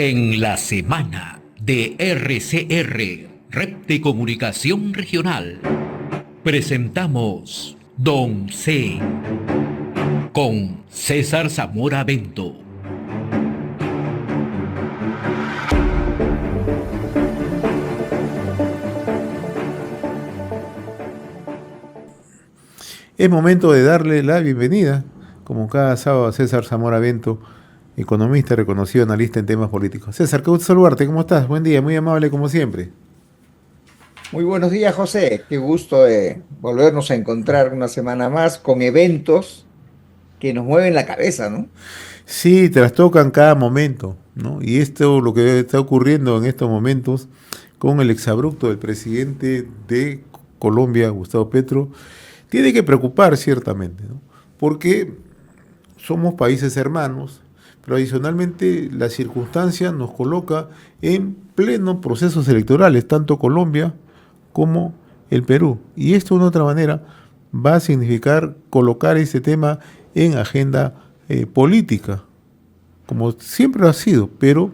En la semana de RCR, Red de Comunicación Regional, presentamos Don C. con César Zamora Bento. Es momento de darle la bienvenida, como cada sábado, a César Zamora Bento, economista, reconocido analista en temas políticos. César, qué gusto saludarte, ¿cómo estás? Buen día, muy amable como siempre. Muy buenos días, José. Qué gusto de volvernos a encontrar una semana más con eventos que nos mueven la cabeza, ¿no? Sí, trastocan cada momento, ¿no? Y esto, lo que está ocurriendo en estos momentos con el exabrupto del presidente de Colombia, Gustavo Petro, tiene que preocupar ciertamente, ¿no? Porque somos países hermanos, pero adicionalmente la circunstancia nos coloca en pleno procesos electorales, tanto Colombia como el Perú. Y esto de una otra manera va a significar colocar este tema en agenda política, como siempre lo ha sido, pero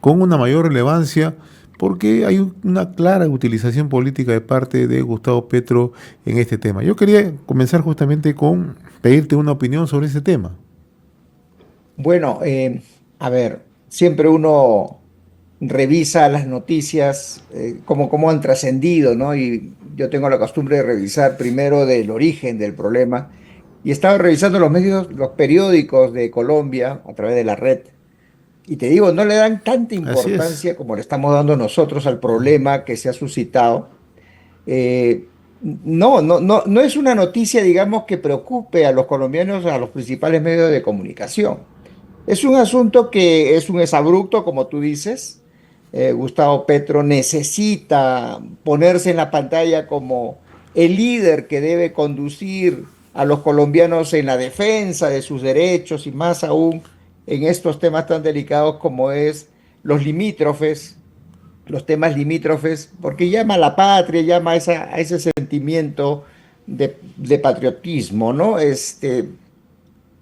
con una mayor relevancia porque hay una clara utilización política de parte de Gustavo Petro en este tema. Yo quería comenzar justamente con pedirte una opinión sobre ese tema. Bueno, a ver, siempre uno revisa las noticias, cómo han trascendido, ¿no? Y yo tengo la costumbre de revisar primero del origen del problema. Y estaba revisando los medios, los periódicos de Colombia a través de la red. Y te digo, no le dan tanta Así es. importancia como le estamos dando nosotros al problema que se ha suscitado. No es una noticia, digamos, que preocupe a los colombianos, a los principales medios de comunicación. Es un asunto que es un exabrupto, como tú dices. Gustavo Petro necesita ponerse en la pantalla como el líder que debe conducir a los colombianos en la defensa de sus derechos y más aún en estos temas tan delicados como es los limítrofes, los temas limítrofes, porque llama a la patria, llama a ese sentimiento de patriotismo, ¿no?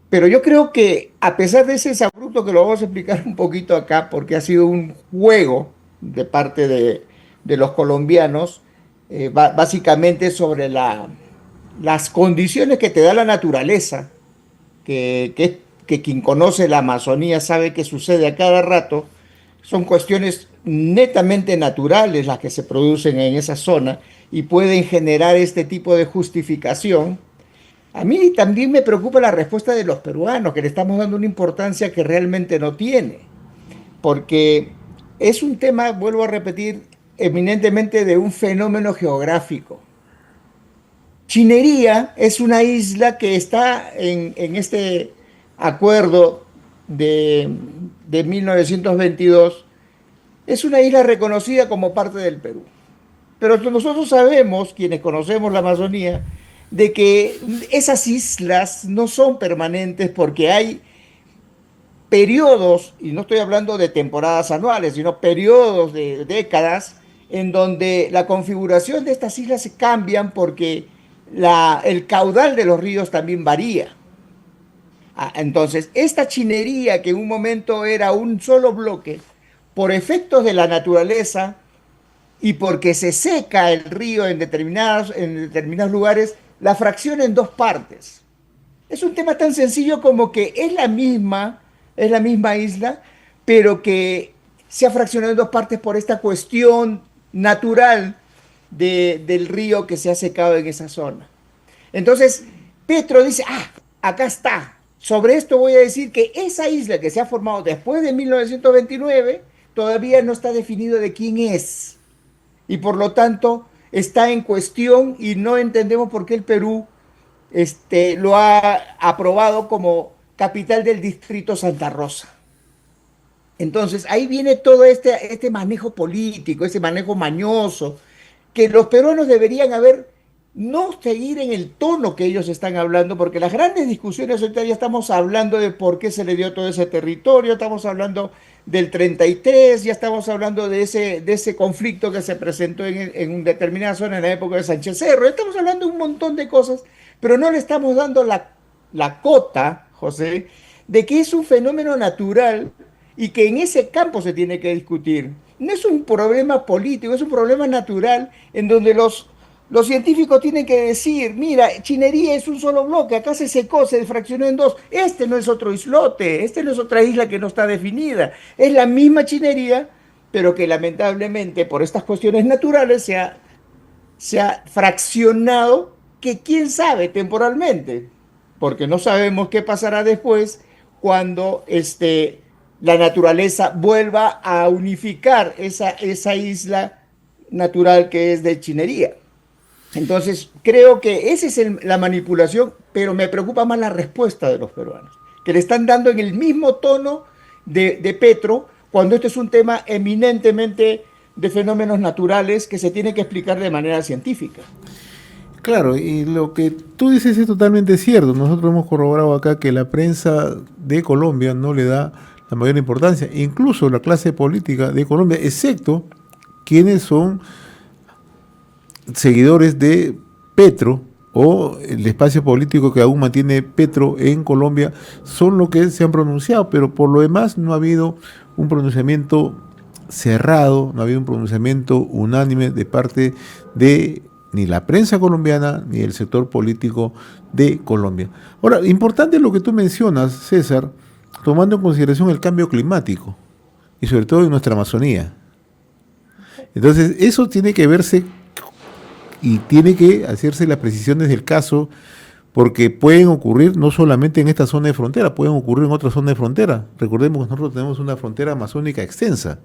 Pero yo creo que a pesar de ese abrupto, que lo vamos a explicar un poquito acá, porque ha sido un juego de parte de los colombianos, básicamente sobre las condiciones que te da la naturaleza, que quien conoce la Amazonía sabe que sucede a cada rato, son cuestiones netamente naturales las que se producen en esa zona y pueden generar este tipo de justificación. A mí también me preocupa la respuesta de los peruanos, que le estamos dando una importancia que realmente no tiene, porque es un tema, vuelvo a repetir, eminentemente de un fenómeno geográfico. Chinería es una isla que está en este acuerdo de, de 1922, es una isla reconocida como parte del Perú. Pero nosotros sabemos, quienes conocemos la Amazonía, de que esas islas no son permanentes porque hay periodos, y no estoy hablando de temporadas anuales, sino periodos de décadas, en donde la configuración de estas islas se cambian porque el caudal de los ríos también varía. Entonces, esta chinería que en un momento era un solo bloque, por efectos de la naturaleza y porque se seca el río en determinados lugares, la fracciona en dos partes. Es un tema tan sencillo como que es la misma isla, pero que se ha fraccionado en dos partes por esta cuestión natural del río que se ha secado en esa zona. Entonces, Petro dice, acá está. Sobre esto voy a decir que esa isla que se ha formado después de 1929 todavía no está definido de quién es. Y por lo tanto está en cuestión y no entendemos por qué el Perú lo ha aprobado como capital del distrito Santa Rosa. Entonces ahí viene todo este manejo político, ese manejo mañoso, que los peruanos deberían haber, no seguir en el tono que ellos están hablando, porque las grandes discusiones ahorita ya estamos hablando de por qué se le dio todo ese territorio, estamos hablando del 33, ya estamos hablando de ese conflicto que se presentó en una determinada zona en la época de Sánchez Cerro, estamos hablando de un montón de cosas, pero no le estamos dando la cota, José, de que es un fenómeno natural y que en ese campo se tiene que discutir. No es un problema político, es un problema natural en donde los científicos tienen que decir, mira, Chinería es un solo bloque, acá se secó, se fraccionó en dos, este no es otro islote, este no es otra isla que no está definida, es la misma Chinería, pero que lamentablemente por estas cuestiones naturales se ha fraccionado, que quién sabe temporalmente, porque no sabemos qué pasará después cuando la naturaleza vuelva a unificar esa isla natural que es de Chinería. Entonces, creo que esa es la manipulación, pero me preocupa más la respuesta de los peruanos, que le están dando en el mismo tono de Petro, cuando este es un tema eminentemente de fenómenos naturales que se tiene que explicar de manera científica. Claro, y lo que tú dices es totalmente cierto. Nosotros hemos corroborado acá que la prensa de Colombia no le da la mayor importancia, incluso la clase política de Colombia, excepto quienes son seguidores de Petro o el espacio político que aún mantiene Petro en Colombia, son los que se han pronunciado, pero por lo demás no ha habido un pronunciamiento cerrado, no ha habido un pronunciamiento unánime de parte de ni la prensa colombiana ni el sector político de Colombia. Ahora, importante lo que tú mencionas, César, tomando en consideración el cambio climático y sobre todo en nuestra Amazonía. Entonces, eso tiene que verse y tiene que hacerse las precisiones del caso, porque pueden ocurrir no solamente en esta zona de frontera, pueden ocurrir en otra zona de frontera. Recordemos que nosotros tenemos una frontera amazónica extensa.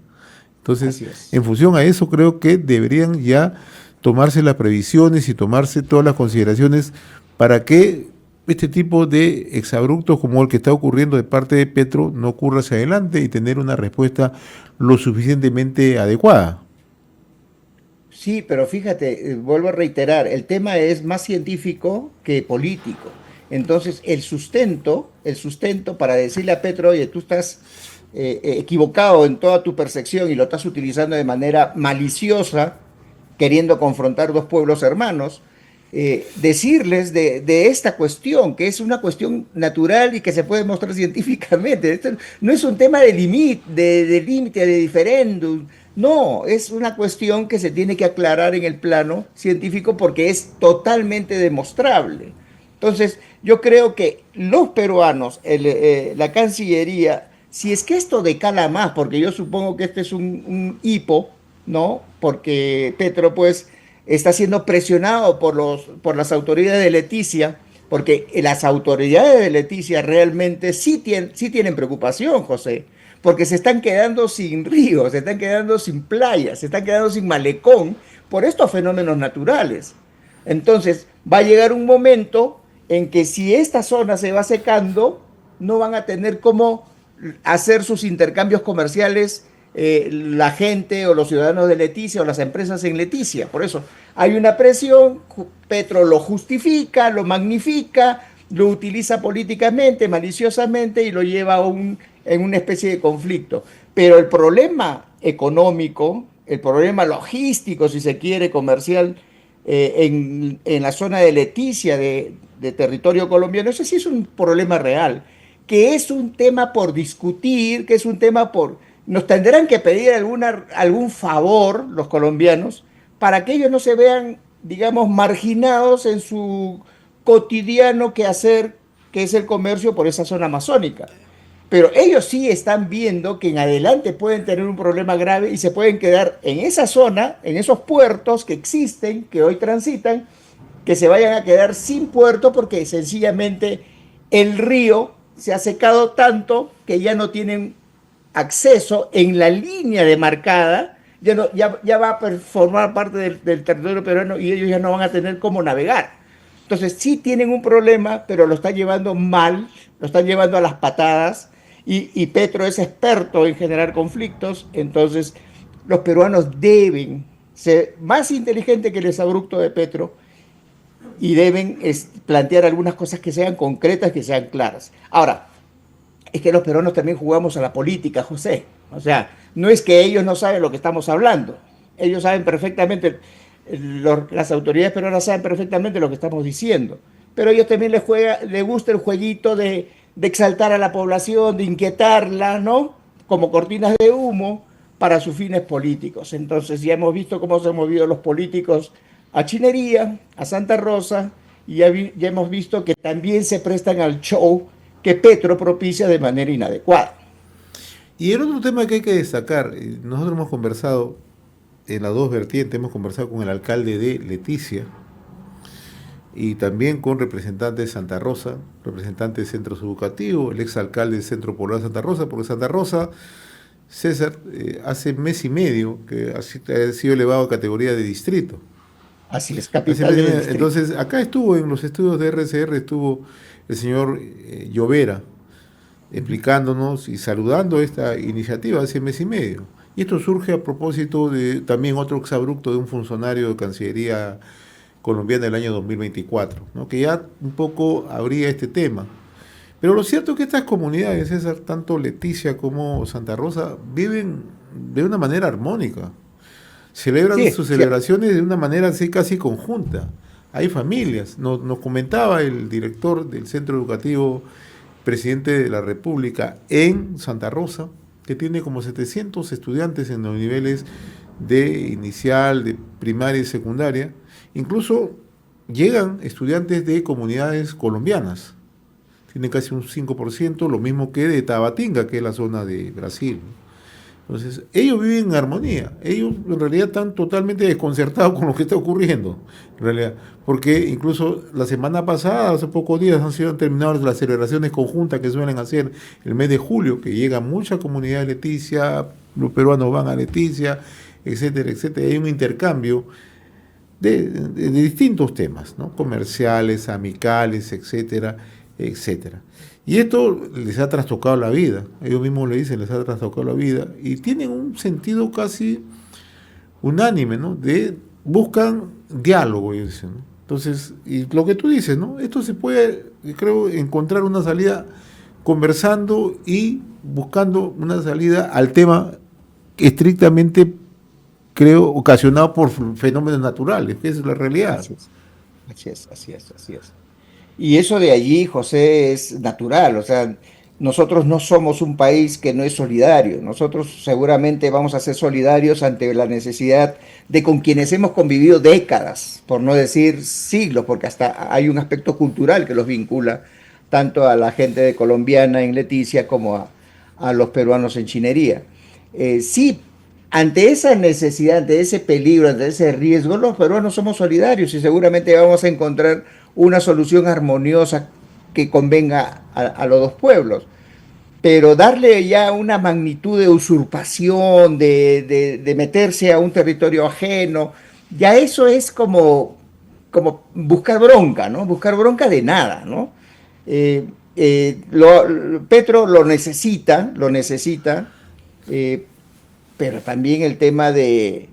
Entonces, en función a eso, creo que deberían ya tomarse las previsiones y tomarse todas las consideraciones para que este tipo de exabruptos como el que está ocurriendo de parte de Petro no ocurra hacia adelante y tener una respuesta lo suficientemente adecuada. Sí, pero fíjate, vuelvo a reiterar, el tema es más científico que político. Entonces, el sustento para decirle a Petro, oye, tú estás equivocado en toda tu percepción y lo estás utilizando de manera maliciosa, queriendo confrontar dos pueblos hermanos, decirles de esta cuestión, que es una cuestión natural y que se puede mostrar científicamente. Esto no es un tema de límite, de diferéndum, no, es una cuestión que se tiene que aclarar en el plano científico porque es totalmente demostrable. Entonces, yo creo que los peruanos, la Cancillería, si es que esto decala más, porque yo supongo que este es un hipo, ¿no? Porque Petro, pues, está siendo presionado por las autoridades de Leticia, porque las autoridades de Leticia realmente sí tienen preocupación, José, porque se están quedando sin ríos, se están quedando sin playas, se están quedando sin malecón por estos fenómenos naturales. Entonces, va a llegar un momento en que si esta zona se va secando, no van a tener cómo hacer sus intercambios comerciales la gente o los ciudadanos de Leticia o las empresas en Leticia. Por eso hay una presión, Petro lo justifica, lo magnifica, lo utiliza políticamente, maliciosamente y lo lleva en una especie de conflicto. Pero el problema económico, el problema logístico, si se quiere, comercial, en la zona de Leticia, de territorio colombiano, ese sí es un problema real, que es un tema por discutir, que es un tema por... Nos tendrán que pedir algún favor los colombianos para que ellos no se vean, digamos, marginados en su cotidiano quehacer, que es el comercio por esa zona amazónica. Pero ellos sí están viendo que en adelante pueden tener un problema grave y se pueden quedar en esa zona, en esos puertos que existen, que hoy transitan, que se vayan a quedar sin puerto porque sencillamente el río se ha secado tanto que ya no tienen acceso en la línea demarcada, ya va a formar parte del territorio peruano y ellos ya no van a tener cómo navegar. Entonces sí tienen un problema, pero lo están llevando mal, lo están llevando a las patadas y Petro es experto en generar conflictos, entonces los peruanos deben ser más inteligentes que el exabrupto de Petro y deben plantear algunas cosas que sean concretas, que sean claras. Ahora, es que los peruanos también jugamos a la política, José. O sea, no es que ellos no saben lo que estamos hablando. Ellos saben perfectamente, las autoridades peruanas saben perfectamente lo que estamos diciendo. Pero a ellos también les gusta el jueguito de exaltar a la población, de inquietarla, ¿no? como cortinas de humo para sus fines políticos. Entonces ya hemos visto cómo se han movido los políticos a Chinería, a Santa Rosa, y ya hemos visto que también se prestan al show que Petro propicia de manera inadecuada. Y el otro tema que hay que destacar, nosotros hemos conversado en las dos vertientes, hemos conversado con el alcalde de Leticia y también con representantes de Santa Rosa, representantes de centros educativos, el exalcalde del Centro Poblado de Santa Rosa, porque Santa Rosa, César, hace mes y medio que ha sido elevado a categoría de distrito. Así es, capital del distrito. Entonces, acá estuvo en los estudios de RCR, estuvo el señor Llovera explicándonos y saludando esta iniciativa hace mes y medio. Y esto surge a propósito de también otro exabrupto de un funcionario de Cancillería colombiana del año 2024, ¿no? Que ya un poco abría este tema. Pero lo cierto es que estas comunidades, César, tanto Leticia como Santa Rosa, viven de una manera armónica. Celebran sus celebraciones de una manera así casi conjunta. Hay familias. Nos comentaba el director del centro educativo, presidente de la República en Santa Rosa, que tiene como 700 estudiantes en los niveles de inicial, de primaria y secundaria. Incluso llegan estudiantes de comunidades colombianas. Tienen casi un 5%, lo mismo que de Tabatinga, que es la zona de Brasil. Entonces, ellos viven en armonía. Ellos en realidad están totalmente desconcertados con lo que está ocurriendo, en realidad. Porque incluso la semana pasada, hace pocos días, han sido terminadas las celebraciones conjuntas que suelen hacer el mes de julio, que llega mucha comunidad de Leticia, los peruanos van a Leticia, etcétera, etcétera. Hay un intercambio de distintos temas, ¿no? Comerciales, amicales, etcétera, etcétera. Y esto les ha trastocado la vida, ellos mismos le dicen, les ha trastocado la vida, y tienen un sentido casi unánime, ¿no? Buscan diálogo, ellos dicen, ¿no? Entonces, y lo que tú dices, ¿no? Esto se puede, creo, encontrar una salida conversando y buscando una salida al tema estrictamente, creo, ocasionado por fenómenos naturales, que es la realidad. Así es. Y eso de allí, José, es natural. O sea, nosotros no somos un país que no es solidario. Nosotros seguramente vamos a ser solidarios ante la necesidad de con quienes hemos convivido décadas, por no decir siglos, porque hasta hay un aspecto cultural que los vincula tanto a la gente de colombiana en Leticia como a los peruanos en Chinería. Sí, ante esa necesidad, ante ese peligro, ante ese riesgo, los peruanos somos solidarios y seguramente vamos a encontrar una solución armoniosa que convenga a los dos pueblos. Pero darle ya una magnitud de usurpación, de meterse a un territorio ajeno, ya eso es como buscar bronca, ¿no? Buscar bronca de nada, ¿no? Petro lo necesita, pero también el tema de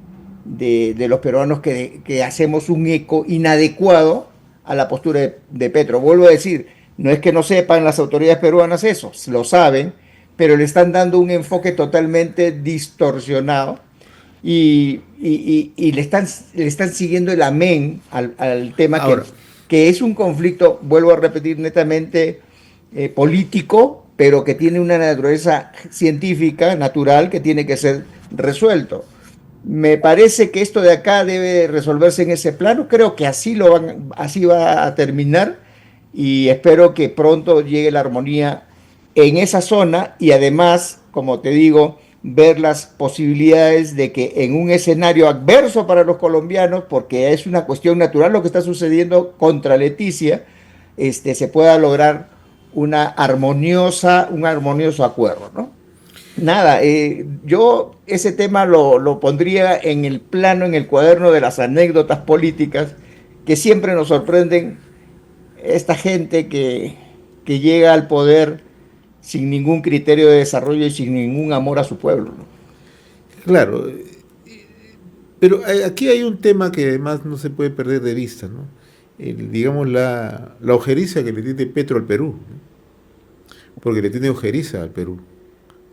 los peruanos que hacemos un eco inadecuado a la postura de Petro. Vuelvo a decir, no es que no sepan las autoridades peruanas eso, lo saben, pero le están dando un enfoque totalmente distorsionado y le están siguiendo el amén al tema. Ahora, que es un conflicto, vuelvo a repetir, netamente político, pero que tiene una naturaleza científica, natural, que tiene que ser resuelto. Me parece que esto de acá debe resolverse en ese plano. Creo que así va a terminar y espero que pronto llegue la armonía en esa zona y además, como te digo, ver las posibilidades de que en un escenario adverso para los colombianos, porque es una cuestión natural lo que está sucediendo contra Leticia, se pueda lograr un armonioso acuerdo, ¿no? Nada, yo ese tema lo pondría en el plano, en el cuaderno de las anécdotas políticas que siempre nos sorprenden esta gente que llega al poder sin ningún criterio de desarrollo y sin ningún amor a su pueblo, ¿no? Claro, pero aquí hay un tema que además no se puede perder de vista, ¿no? Digamos la ojeriza que le tiene Petro al Perú, ¿no? Porque le tiene ojeriza al Perú.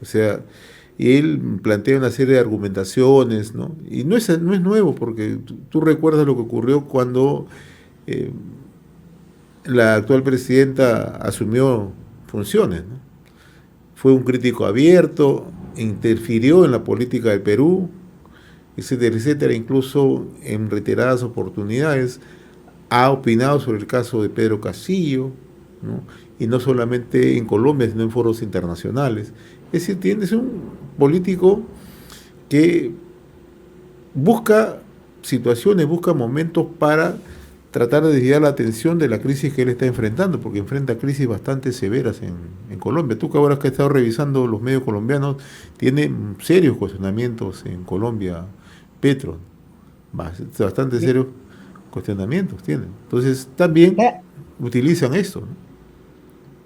O sea, y él plantea una serie de argumentaciones, ¿no? Y no es nuevo, porque tú recuerdas lo que ocurrió cuando la actual presidenta asumió funciones, ¿no? Fue un crítico abierto, interfirió en la política del Perú, etcétera, etcétera, incluso en reiteradas oportunidades ha opinado sobre el caso de Pedro Castillo, ¿no? Y no solamente en Colombia, sino en foros internacionales. Es decir, es un político que busca situaciones, busca momentos para tratar de desviar la atención de la crisis que él está enfrentando, porque enfrenta crisis bastante severas en Colombia. Tú que ahora que has estado revisando los medios colombianos, tiene serios cuestionamientos en Colombia, Petro, bastante serios cuestionamientos tienen. Entonces también utilizan esto, ¿no?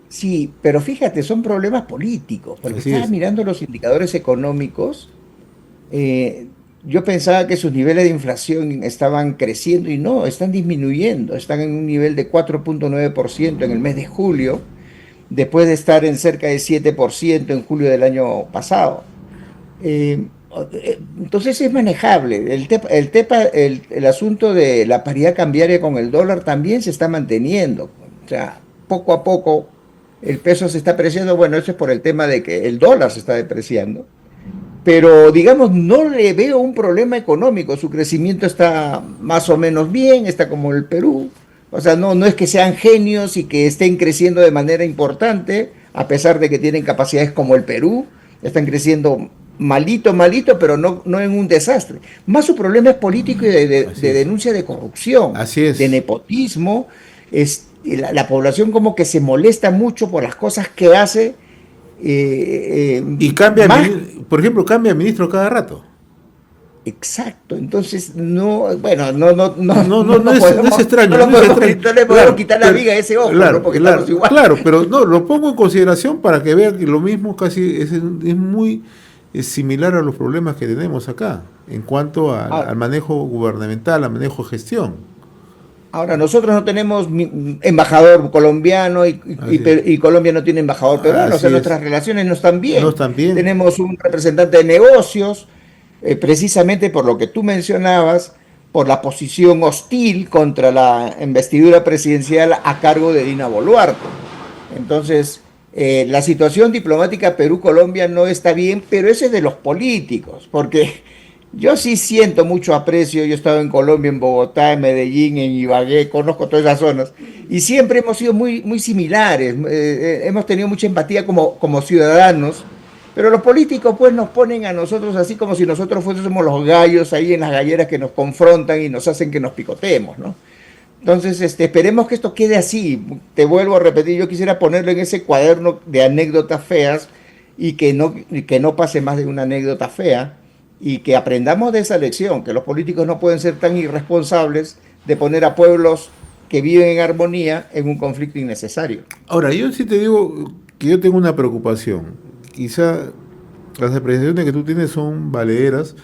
Sí, pero fíjate, son problemas políticos, porque Así estaba es. mirando los indicadores económicos. Yo pensaba que sus niveles de inflación estaban creciendo y no, están disminuyendo. Están en un nivel de 4,9% en el mes de julio, después de estar en cerca de 7% en julio del año pasado. Eh, entonces es manejable. El asunto de la paridad cambiaria con el dólar también se está manteniendo. O sea, poco a poco el peso se está apreciando. Bueno, eso es por el tema de que el dólar se está depreciando, pero digamos, no le veo un problema económico. Su crecimiento está más o menos bien, está como el Perú. O sea, no es que sean genios y que estén creciendo de manera importante, a pesar de que tienen capacidades como el Perú. Están creciendo malito, malito, pero no en un desastre. Más su problema es político y Así de es. denuncia de corrupción, Así de es. nepotismo. La población como que se molesta mucho por las cosas que hace, Y cambia, más. por ejemplo, cambia ministro cada rato. Exacto, entonces no, bueno, no, no, no, No, no, no, no no es podemos, extraño, no es extraño. no le podemos Claro, quitar la pero, viga a ese ojo, ¿no? claro, Porque estamos claro, igual. claro, pero no, lo pongo en consideración para que vean que lo mismo casi es muy similar a los problemas que tenemos acá en cuanto Ahora, al manejo gubernamental, al manejo de gestión. ahora, nosotros no tenemos embajador colombiano Así es. Y Colombia no tiene embajador peruano, o sea, Así es. nuestras relaciones no están No bien. están bien. Tenemos un representante de negocios, precisamente por lo que tú mencionabas, por la posición hostil contra la investidura presidencial a cargo de Dina Boluarte. Entonces, la situación diplomática Perú-Colombia no está bien, pero ese es de los políticos, porque yo sí siento mucho aprecio. Yo he estado en Colombia, en Bogotá, en Medellín, en Ibagué, conozco todas esas zonas, y siempre hemos sido muy, muy similares. Hemos tenido mucha empatía como ciudadanos, pero los políticos pues nos ponen a nosotros así como si nosotros fuésemos los gallos ahí en las galleras que nos confrontan y nos hacen que nos picotemos, ¿no? Entonces, esperemos que esto quede así. Te vuelvo a repetir, yo quisiera ponerlo en ese cuaderno de anécdotas feas y que no pase más de una anécdota fea y que aprendamos de esa lección, que los políticos no pueden ser tan irresponsables de poner a pueblos que viven en armonía en un conflicto innecesario. Ahora, yo sí te digo que yo tengo una preocupación. Quizá las apreciaciones que tú tienes son valederas,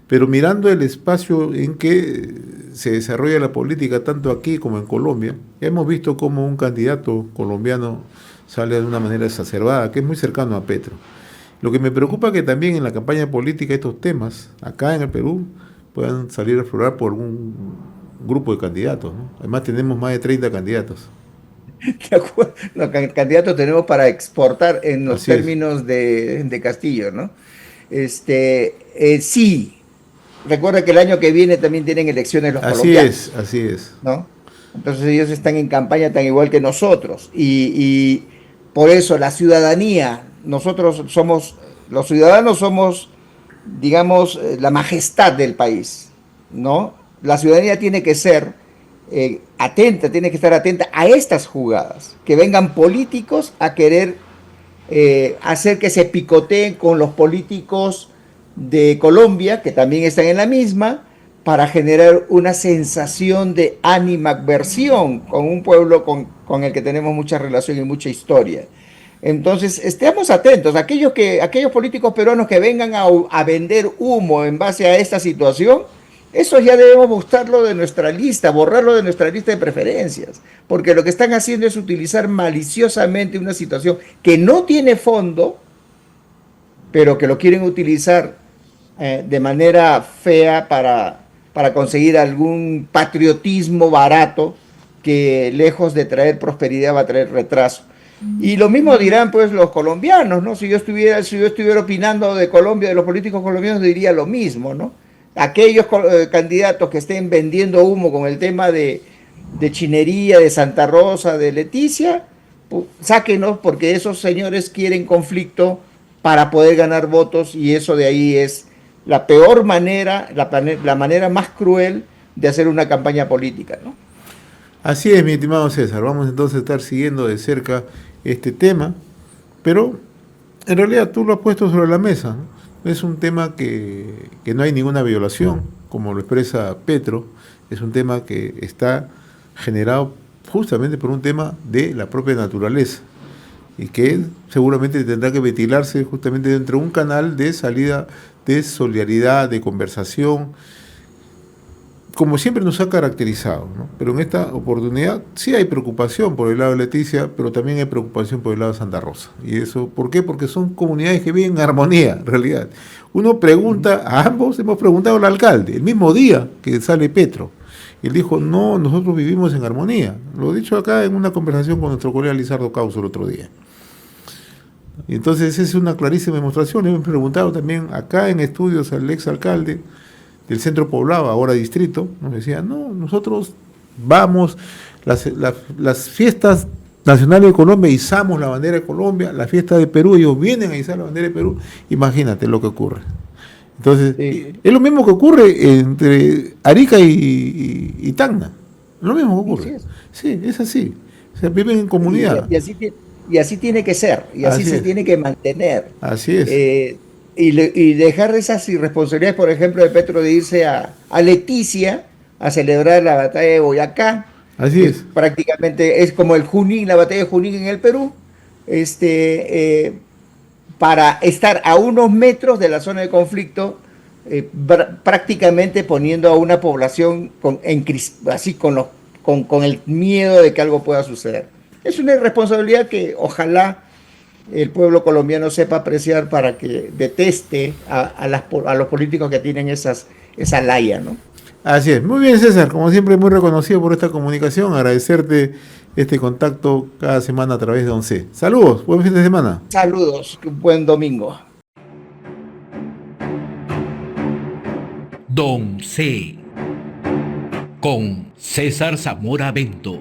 pero mirando el espacio en que se desarrolla la política, tanto aquí como en Colombia, ya hemos visto cómo un candidato colombiano sale de una manera exacerbada, que es muy cercano a Petro. Lo que me preocupa es que también en la campaña política estos temas, acá en el Perú, puedan salir a explorar por algún grupo de candidatos, ¿no? Además tenemos más de 30 candidatos. ¿De acuerdo? Los candidatos tenemos para exportar en los Así es. términos de Castillo, ¿no? Sí, recuerda que el año que viene también tienen elecciones los Así es, colombianos, así es. ¿no? Entonces ellos están en campaña tan igual que nosotros y por eso la ciudadanía, los ciudadanos somos, digamos, la majestad del país, ¿no? La ciudadanía tiene que ser atenta, tiene que estar atenta a estas jugadas, que vengan políticos a querer hacer que se picoteen con los políticos de Colombia, que también están en la misma, para generar una sensación de animadversión con un pueblo con el que tenemos mucha relación y mucha historia. Entonces, estemos atentos. Aquellos políticos peruanos que vengan a vender humo en base a esta situación, eso ya debemos buscarlo de nuestra lista, borrarlo de nuestra lista de preferencias, porque lo que están haciendo es utilizar maliciosamente una situación que no tiene fondo, pero que lo quieren utilizar de manera fea para conseguir algún patriotismo barato que lejos de traer prosperidad va a traer retraso. Y lo mismo dirán pues los colombianos, ¿no? Si yo estuviera opinando de Colombia, de los políticos colombianos, diría lo mismo, ¿no? Aquellos candidatos que estén vendiendo humo con el tema de Chinería, de Santa Rosa, de Leticia, pues, sáquenos porque esos señores quieren conflicto para poder ganar votos y eso de ahí es la peor manera, la manera más cruel de hacer una campaña política, ¿no? Así es, mi estimado César. Vamos entonces a estar siguiendo de cerca este tema, pero en realidad tú lo has puesto sobre la mesa, ¿no? Es un tema que no hay ninguna violación, como lo expresa Petro, es un tema que está generado justamente por un tema de la propia naturaleza y que seguramente tendrá que ventilarse justamente dentro de un canal de salida de solidaridad, de conversación, como siempre nos ha caracterizado, ¿no? Pero en esta oportunidad sí hay preocupación por el lado de Leticia, pero también hay preocupación por el lado de Santa Rosa. ¿Y eso por qué? Porque son comunidades que viven en armonía, en realidad. Uno pregunta, a ambos hemos preguntado al alcalde, el mismo día que sale Petro. Y él dijo, no, nosotros vivimos en armonía. Lo he dicho acá en una conversación con nuestro colega Lizardo Causo el otro día. Y entonces esa es una clarísima demostración. Hemos preguntado también acá en estudios al exalcalde del centro poblado, ahora distrito, nos decía, no, nosotros vamos, las fiestas nacionales de Colombia, izamos la bandera de Colombia, la fiesta de Perú, ellos vienen a izar la bandera de Perú, imagínate lo que ocurre. Entonces, Sí. es lo mismo que ocurre entre Arica y Tacna, lo mismo que ocurre. Sí, es así, o sea, viven en Y, comunidad, y así, y así tiene que ser, y así así se es, tiene que mantener. así es, Y dejar esas irresponsabilidades, por ejemplo, de Petro de irse a Leticia a celebrar la batalla de Boyacá, así que es. prácticamente es como el Junín, la batalla de Junín en el Perú, para estar a unos metros de la zona de conflicto, prácticamente poniendo a una población así con el miedo de que algo pueda suceder. Es una irresponsabilidad que ojalá el pueblo colombiano sepa apreciar para que deteste a los políticos que tienen esa laya, ¿no? Así es. Muy bien, César. Como siempre, muy reconocido por esta comunicación. Agradecerte este contacto cada semana a través de ONCE. Saludos. Buen fin de semana. Saludos, buen domingo. Don C. Con César Zamora Bento.